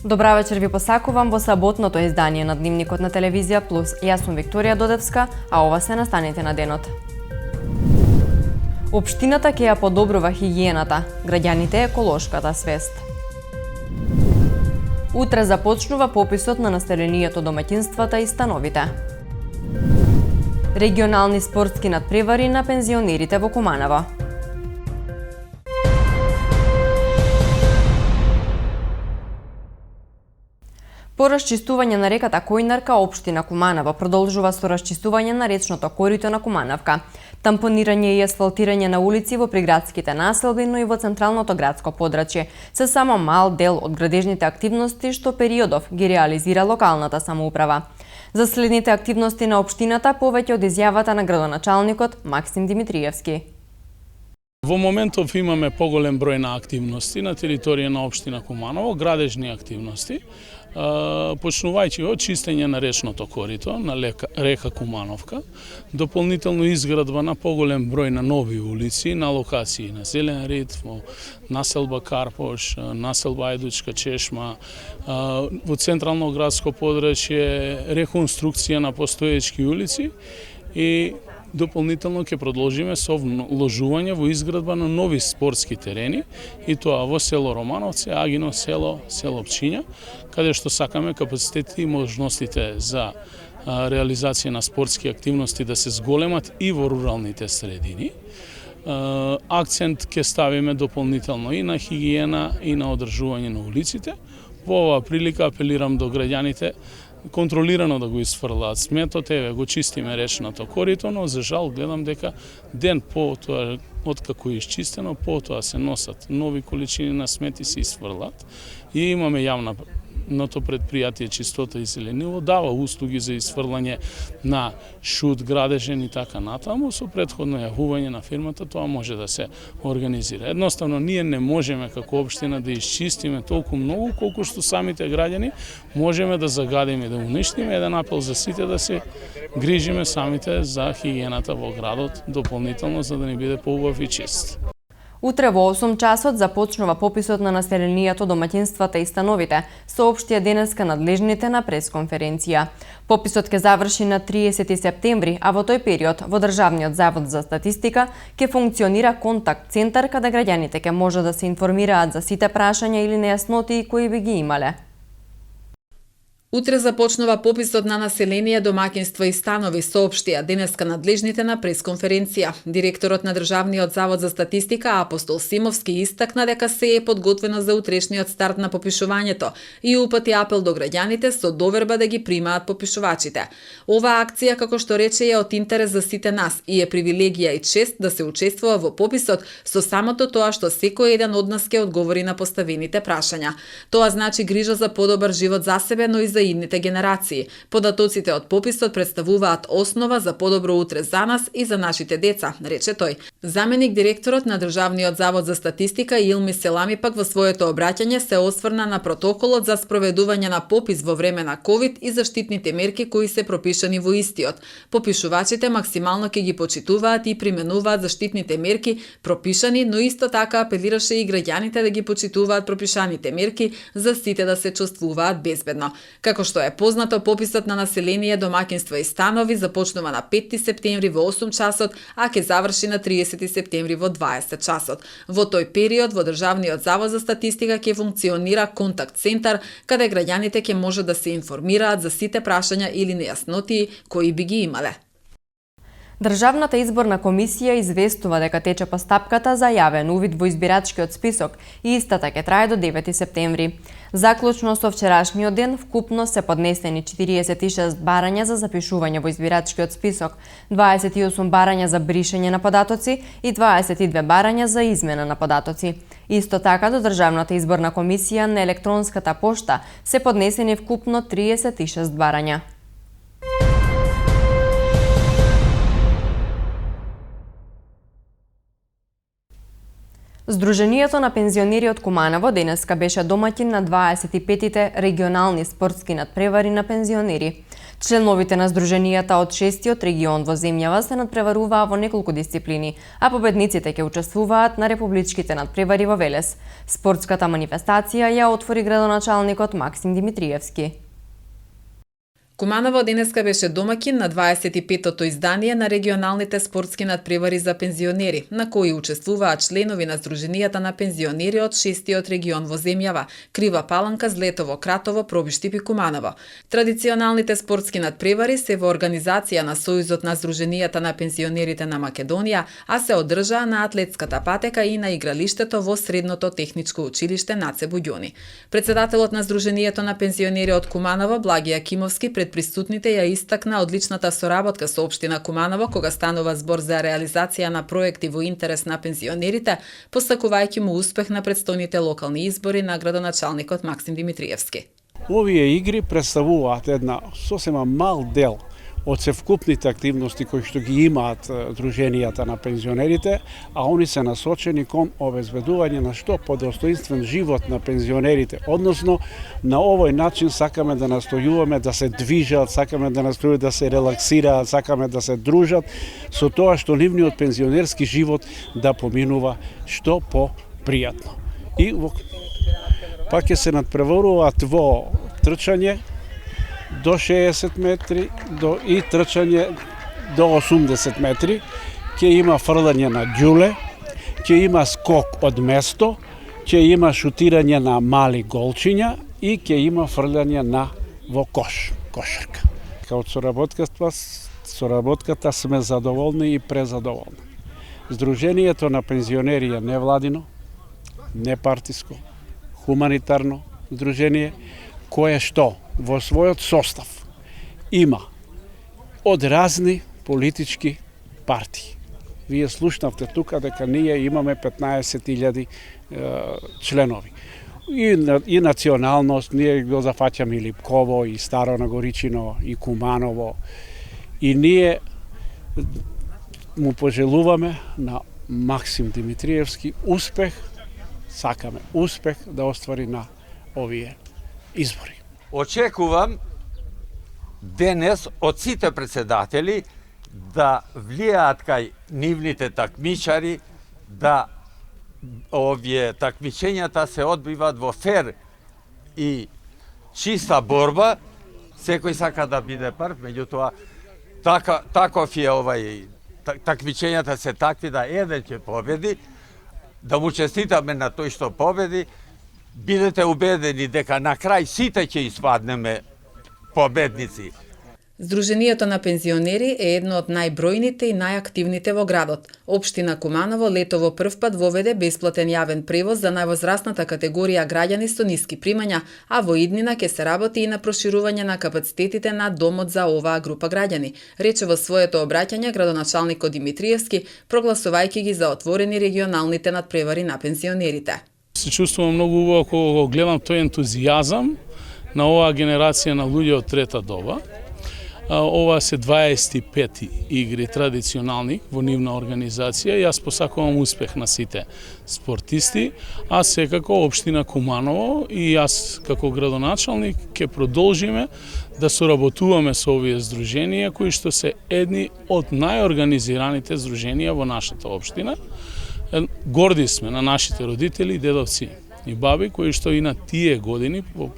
Добра вечер ви посакувам во саботното издание на Дневникот на Телевизија Плюс. Јас сум Викторија Додевска, а ова се настаните на денот. Општината ќе ја подобрува хигиената, граѓаните еколошката свест. Утре започнува пописот на населението, домаќинствата и становите. Регионални спортски надпревари на пензионерите во Куманово. По расчистување на реката Којнарка, општина Куманово продолжува со расчистување на речното корито на Кумановка, тампонирање и асфалтирање на улици во приградските населби, но и во централното градско подрачје, се само мал дел од градежните активности што периодов ги реализира локалната самоуправа. За следните активности на општината повеќе од изјавата на градоначалникот Максим Димитриевски. Во моментов имаме поголем број на активности на територија на општина Куманово, градежни активности, почнувајќи од чистење на речното корито на река Кумановка, дополнително изградба на поголем број на нови улици на локации на Зелен рид, во населба Карпош, населба Ајдучка чешма, во централно градско подрачје реконструкција на постоечки улици и дополнително ќе продолжиме со вложување во изградба на нови спортски терени и тоа во село Романовци, Агино село, село Пчиња, каде што сакаме капацитетите и можностите за реализација на спортски активности да се зголемат и во руралните средини. Акцент ќе ставиме дополнително и на хигиена и на одржување на улиците. Во оваа прилика апелирам до граѓаните контролирано да го изфрлаат сметот, еве го чистиме речното корито, но за жал гледам дека ден по тоа откако е изчистено, по тоа се носат нови количини на смет и се изфрлаат. И имаме јавното предпријатие Чистота и зеленило дава услуги за изфрлање на шут, градежен и така натаму, со претходно јавување на фирмата тоа може да се организира. Едноставно ние не можеме како општина да изчистиме толку многу колку што самите граѓани можеме да загадиме и да уништиме. Еден апел за сите да се грижиме самите за хигиената во градот дополнително за да ни биде поубав и чист. Утре во 8 часот започнува пописот на населението, домаќинствата и становите, соопштија денеска надлежните на пресконференција. Пописот ќе заврши на 30 септември, а во тој период во Државниот завод за статистика ќе функционира контакт центар каде граѓаните ќе може да се информираат за сите прашања или нејасноти кои би ги имале. Утре започнува пописот на население, домаќинства и станови, соопштија денеска надлежните на пресконференција. Директорот на Државниот завод за статистика Апостол Симовски истакна дека се е подготвено за утрешниот старт на попишувањето и упати апел до граѓаните со доверба да ги примаат попишувачите. Оваа акција, како што рече, е од интерес за сите нас и е привилегија и чест да се учествува во пописот со самото тоа што секој еден од нас ќе одговори на поставените прашања. Тоа значи грижа за подобар живот за себе, но и за идните генерации. Податоците од пописот представуваат основа за подобро утре за нас и за нашите деца, рече тој. Заменик директорот на Државниот завод за статистика Илми Селами пак во своето обраќање се осврна на протоколот за спроведување на попис во време на ковид и заштитните мерки кои се пропишани во истиот. Попишувачите максимално ќе ги почитуваат и применуваат заштитните мерки пропишани, но исто така апелираше и граѓаните да ги почитуваат пропишаните мерки за сите да се чувствуваат безбедно. Како што е познато, пописот на население, домаќинства и станови започнува на 5 септември во 8 часот, а ќе заврши на 30 септември во 20 часот. Во тој период во Државниот завод за статистика ќе функционира контакт центар, каде граѓаните ќе може да се информираат за сите прашања или нејасноти кои би ги имале. Државната изборна комисија известува дека тече постапката за јавен увид во избирачкиот список и истата ќе трае до 9 септември. Заклучно со вчерашниот ден, вкупно се поднесени 46 барања за запишување во избирачкиот список, 28 барања за бришење на податоци и 22 барања за измена на податоци. Исто така до Државната изборна комисија на електронската пошта се поднесени вкупно 36 барања. Сдруженијето на пензионери од Куманово денеска беше домаќин на 25-тите регионални спортски надпревари на пензионери. Членовите на здруженијата од 6-тиот регион во земјава се надпреваруваа во неколку дисциплини, а победниците ќе учествуваат на републичките надпревари во Велес. Спортската манифестација ја отвори градоначалникот Максим Димитриевски. Куманово денеска беше домакин на 25-тото издание на регионалните спортски надпревари за пензионери, на кои учествуваат членови на Здруженијата на пензионери од 6-тиот регион во земјава, Крива Паланка, Злетово, Кратово, Пробиштип и Куманово. Традиционалните спортски надпревари се во организација на Сојузот на Здруженијата на пензионерите на Македонија, а се одржаа на атлетската патека и на игралиштето во Средното техничко училиште Наце Буѓони. Председателот на Здруженијето на пензионери од Куманово, Благи Акимовски, пред присутните ја истакна одличната соработка со општина Куманово кога станува збор за реализација на проекти во интерес на пензионерите, постакувајќи му успех на претстојните локални избори на градоначалникот Максим Димитриевски. Овие игри представуваат една сосема мал дел од севкупните активности кои што ги имаат здруженијата на пензионерите, а они се насочени кон обезбедување на што подостоинствен живот на пензионерите. Односно, на овој начин сакаме да настојуваме да се движат, сакаме да настојуваме да се релаксираат, сакаме да се дружат, со тоа што нивниот пензионерски живот да поминува што попријатно. И пак ќе се надпреваруваат во трчање до 60 метри и трчање до 80 метри, ќе има фрлање на ѓуле, ќе има скок од место, ќе има шутирање на мали голчиња и ќе има фрлање на во кошарка. Од соработката сме задоволни и презадоволни. Здруженијето на пензионери е невладино, непартиско, хуманитарно здружение, кое што во својот состав има од разни политички партии. Вие слушнавте тука дека ние имаме 15.000 членови. И националност, ние го зафаќаме и Липково, и Старо Нагоричино, и Куманово. И ние му пожелуваме на Максим Димитриевски успех, сакаме успех да оствари на овие избори. Очекувам денес од сите председатели да влијаат кај нивните такмичари, да овие такмичењата се одбиваат во фер и чиста борба. Секој сака да биде прв, меѓутоа таков е такмичењата се такви да еден ќе победи, да му честитаме на тој што победи. Бидете убедени дека на крај сите ќе испаднеме победници. Здруженијето на пензионери е едно од најбројните и најактивните во градот. Општина Куманово летово првпат воведе бесплатен јавен превоз за највозрастната категорија граѓани со ниски примања, а во иднина ќе се работи и на проширување на капацитетите на домот за оваа група граѓани, рече во своето обраќање градоначалникот Димитриевски, прогласувајќи ги за отворени регионалните надпревари на пензионерите. Се чувствувам многу убаво кога го гледам тој ентузијазам на оваа генерација на луѓе од трета доба. Ова се 25 игри традиционални во нивна организација. Јас посакувам успех на сите спортисти, а секако општина Куманово и јас како градоначалник ќе продолжиме да соработуваме со овие здруженија кои што се едни од најорганизираните здруженија во нашата општина. Горди сме на нашите родители, дедовци и баби кои што и на тие години по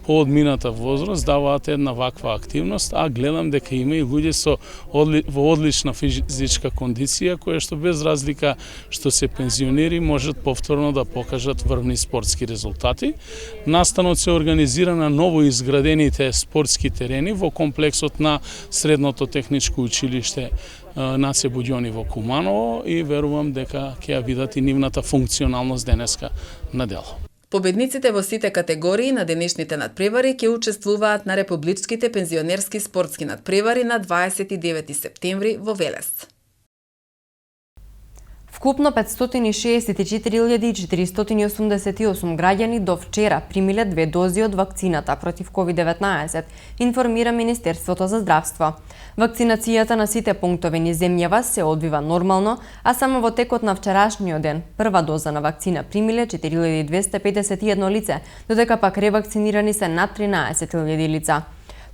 одмината возраст даваат една ваква активност, а гледам дека има и луѓе во одлична физичка кондиција кои што без разлика што се пензионери можат повторно да покажат врвни спортски резултати. Настанот се организира на ново изградените спортски терени во комплексот на Средното техничко училиште Наце Буѓони во Куманово и верувам дека ќе ја видат и нивната функционалност денеска на дело. Победниците во сите категории на денешните надпревари ќе учествуваат на републичките пензионерски спортски надпревари на 29 септември во Велес. Вкупно 564.488 граѓани до вчера примиле 2 дози од вакцината против COVID-19, информира Министерството за здравство. Вакцинацијата на сите пунктови низ земјава се одвива нормално, а само во текот на вчерашниот ден прва доза на вакцина примиле 4.251 лице, додека пак ревакцинирани се над 13.000 лица.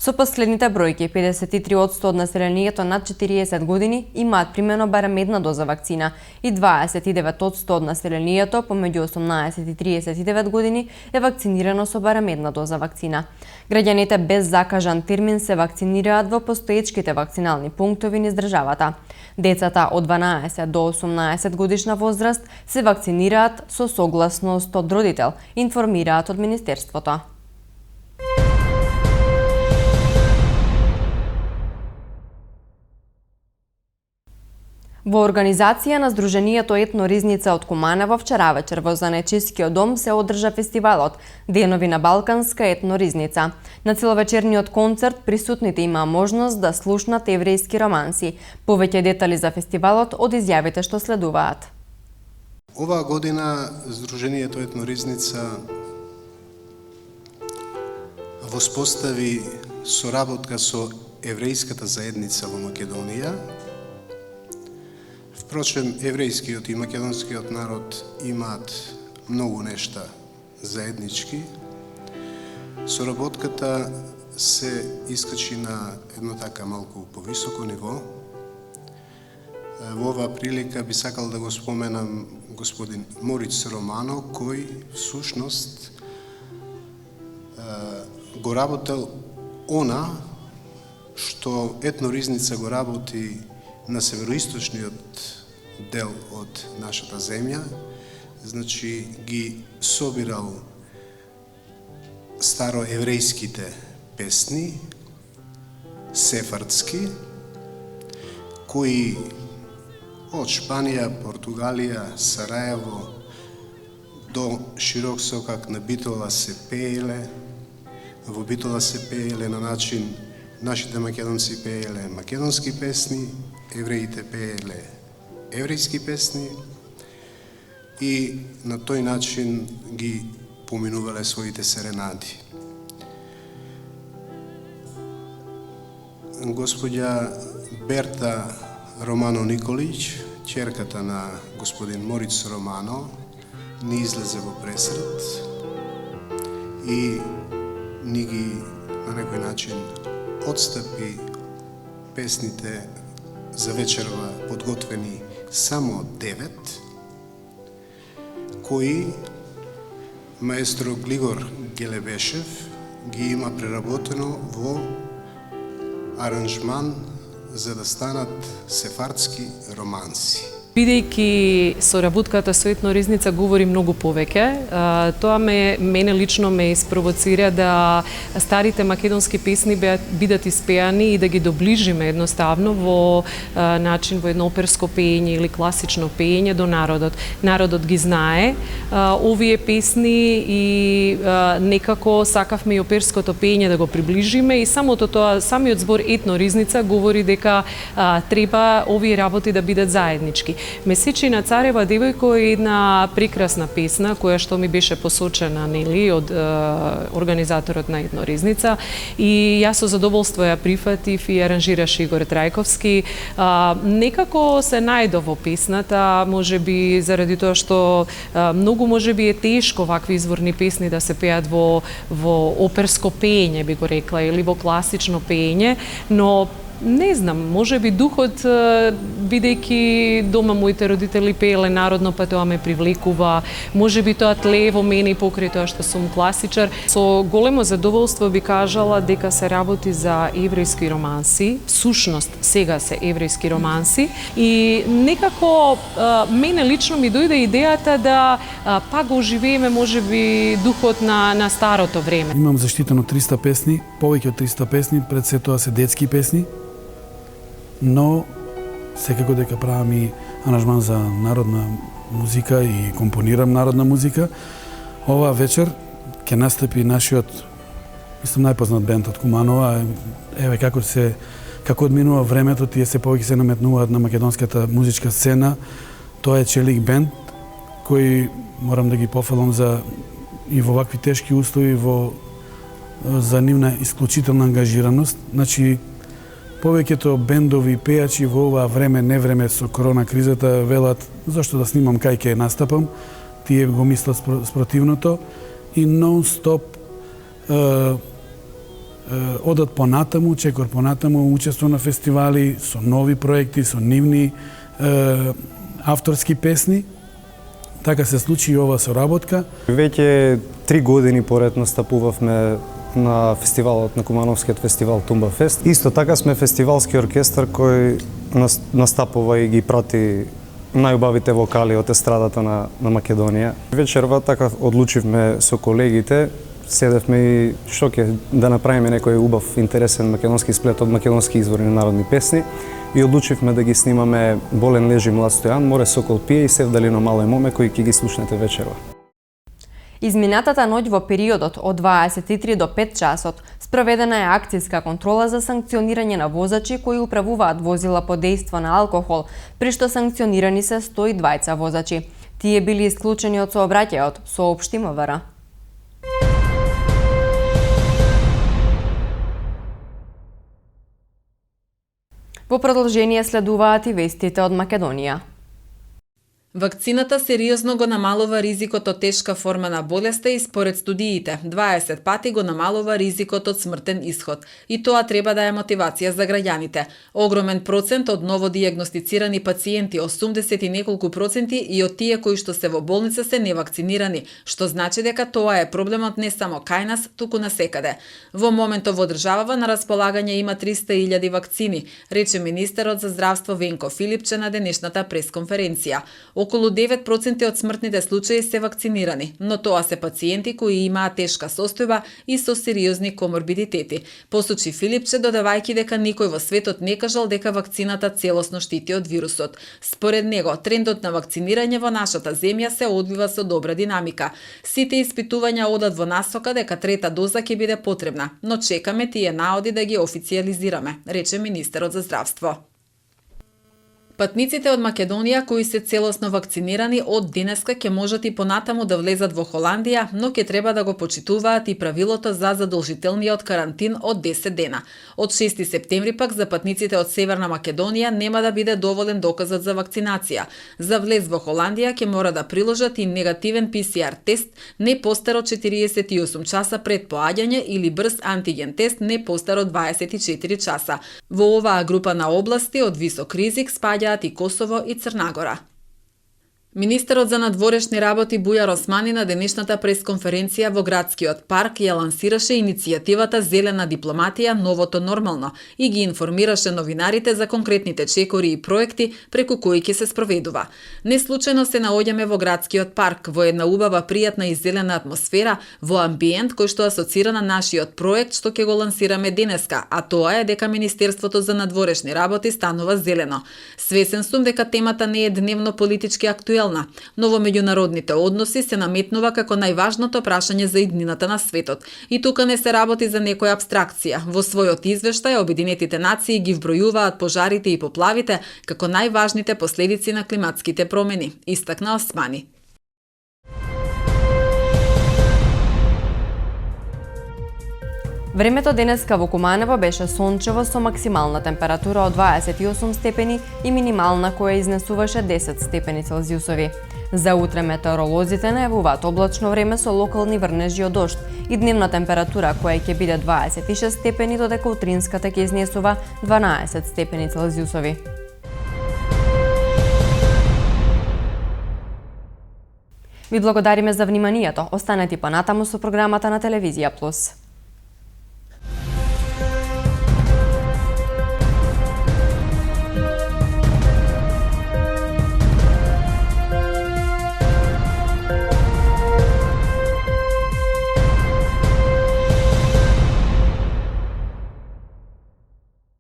Со последните бројки, 53% од населението над 40 години имаат примено барем една доза вакцина и 29% од населението помеѓу 18 и 39 години е вакцинирано со барем една доза вакцина. Граѓаните без закажан термин се вакцинираат во постоечките вакцинални пунктови низ државата. Децата од 12 до 18 годишна возраст се вакцинираат со согласност од родител, информираат од Министерството. Во организација на Сдруженијето Етно Ризница од Куманово вчера вечер во Занечискиот дом се одржа фестивалот Денови на Балканска етно ризница. На целовечерниот концерт присутните имаа можност да слушнат еврејски романси. Повеќе детали за фестивалот од изјавите што следуваат. Оваа година Сдруженијето Етно Ризница воспостави соработка со еврејската заедница во Македонија. Впрочем, еврејскиот и македонскиот народ имаат многу нешта заеднички. Соработката се искачи на едно така малку повисоко ниво. Во оваа прилика би сакал да го споменам господин Мориц Романо, кој всушност го работел она што Етно Ризница го работи на североисточниот дел од нашата земја, значи ги собирал староеврејските песни, сефардски, кои од Шпанија, Португалија, Сараево до широк сокак на Битола се пееле, во Битола се пееле на начин нашите македонци пееле македонски песни, евреите пееле еврејски песни и на тој начин ги поминувале своите серенади. Господја Берта Романо Николич, ќерката на господин Мориц Романо, ни излезе во пресрет и ни ги на некој начин отстапи песните за вечерва подготвени само 9, кои маестро Глигор Гелебешев ги има преработено во аранжман за да станат сефардски романси. Бидејќи соработката со Етно Ризница говори многу повеќе, тоа мене лично ме испровоцира да старите македонски песни бидат испеани и да ги доближиме едноставно во начин во едно оперско пеење или класично пеење до народот. Народот ги знае овие песни и некако сакавме и оперското пеење да го приближиме и самото тоа, самиот збор Етно Ризница говори дека треба овие работи да бидат заеднички. Месечина Царева девојко е една прекрасна песна која што ми беше посочена нели од организаторот на Етно Ризница и јас со задоволство ја прифатив и аранжираше Игор Трајковски. Некако се најдов во песната, можеби заради тоа што многу можеби е тешко вакви изворни песни да се пеат во оперско пеење, би го рекла, или во класично пеење, но не знам, можеби духот, бидејќи дома моите родители пееле народно, па тоа ме привлекува, можеби тоа тлее во мене покрај тоа што сум класичар. Со големо задоволство би кажала дека се работи за еврејски романси, всушност сега се еврејски романси и некако мене лично ми дојде идејата да пак го оживееме можеби духот на старото време. Имам заштитено 300 песни, повеќе од 300 песни, пред се тоа се детски песни, но секако дека правам и аранжман за народна музика и компонирам народна музика. Оваа вечер ќе настапи нашиот, мислам, најпознат бенд од Куманова. Еве како одминува времето, тие се повеќе се наметнуваат на македонската музичка сцена. Тоа е Челик бенд, кој морам да ги пофалам за и во вакви тешки услови за нивна исклучителна ангажираност. Значи, повеќето бендови пејачи во оваа време, невреме со корона кризата, велат зашто да снимам кај ќе настапам, тие го мислат спротивното и нон-стоп одат понатаму, чекор понатаму учествува на фестивали со нови проекти, со нивни авторски песни. Така се случи и ова соработка. Веќе 3 години поред настапувавме на фестивалот, на Кумановскиот фестивал Тумба Фест. Исто така сме фестивалски оркестар кој настапува и ги прати најубавите вокали од естрадата на Македонија. Вечерва така одлучивме со колегите, седевме и што ќе да направиме некој убав, интересен македонски сплет од македонски извори на народни песни и одлучивме да ги снимаме Болен лежи млад Стојан, Море сокол пие и Севдалино мале моме кои ќе ги слушнете вечерва. Изминатата ноќ во периодот од 23 до 5 часот спроведена е акцијска контрола за санкционирање на возачи кои управуваат возила под дејство на алкохол, при што санкционирани се 102 возачи. Тие били исклучени од сообраќајот, соопшти МВР. Во продолжение следуваат и вестите од Македонија. Вакцината сериозно го намалува ризикот од тешка форма на болеста и според студиите 20 пати го намалува ризикот од смртен исход. И тоа треба да е мотивација за граѓаните. Огромен процент од новодијагностицирани пациенти, 80 и неколку проценти и од тие кои што се во болница се невакцинирани, што значи дека тоа е проблемот не само кај нас, туку насекаде. Во моментов во државава на располагање има 300.000 вакцини, рече министерот за здравство Венко Филипче на денешната пресконференција. Околу 9% од смртните случаи се вакцинирани, но тоа се пациенти кои имаат тешка состојба и со сериозни коморбидитети. Посочи Филипче додавајќи дека никој во светот не кажал дека вакцината целосно штити од вирусот. Според него, трендот на вакцинирање во нашата земја се одвива со добра динамика. Сите испитувања одат во насока дека трета доза ќе биде потребна, но чекаме тие наоди да ги официјализираме, рече министерот за здравство. Патниците од Македонија кои се целосно вакцинирани од денеска ќе можат и понатаму да влезат во Холандија, но ќе треба да го почитуваат и правилото за задолжителниот карантин од 10 дена. Од 6 септември пак за патниците од Северна Македонија нема да биде доволен доказот за вакцинација. За влез во Холандија ќе мора да приложат и негативен PCR тест не постар од 48 часа пред поаѓање или брз антиген тест не постар од 24 часа. Во оваа група на области од висок ризик спаѓаат и Косово и Црнагора. Министерот за надворешни работи Бујар Османи на денешната пресконференција во градскиот парк ја лансираше иницијативата Зелена дипломатија новото нормално и ги информираше новинарите за конкретните чекори и проекти преку кои ќе се спроведува. Не случајно се наоѓаме во градскиот парк во една убава, пријатна и зелена атмосфера, во амбиент кој што асоцира на нашиот проект што ќе го лансираме денеска, а тоа е дека Министерството за надворешни работи станува зелено. Свесен сум дека темата не е дневно политички актуелна, но во меѓународните односи се наметнува како најважното прашање за иднината на светот. И тука не се работи за некоја абстракција. Во својот извештај Обединетите нации ги вбројуваат пожарите и поплавите како најважните последици на климатските промени, истакна Османи. Времето денеска во Куманово беше сончево со максимална температура од 28 степени и минимална која изнесуваше 10 степени Целзиусови. За утре метеоролозите најавуваат облачно време со локални врнежи од дожд и дневна температура која ќе биде 26 степени, додека утринската ќе изнесува 12 степени Целзиусови. Ви благодариме за вниманието. Останете понатаму со програмата на Телевизија Плюс.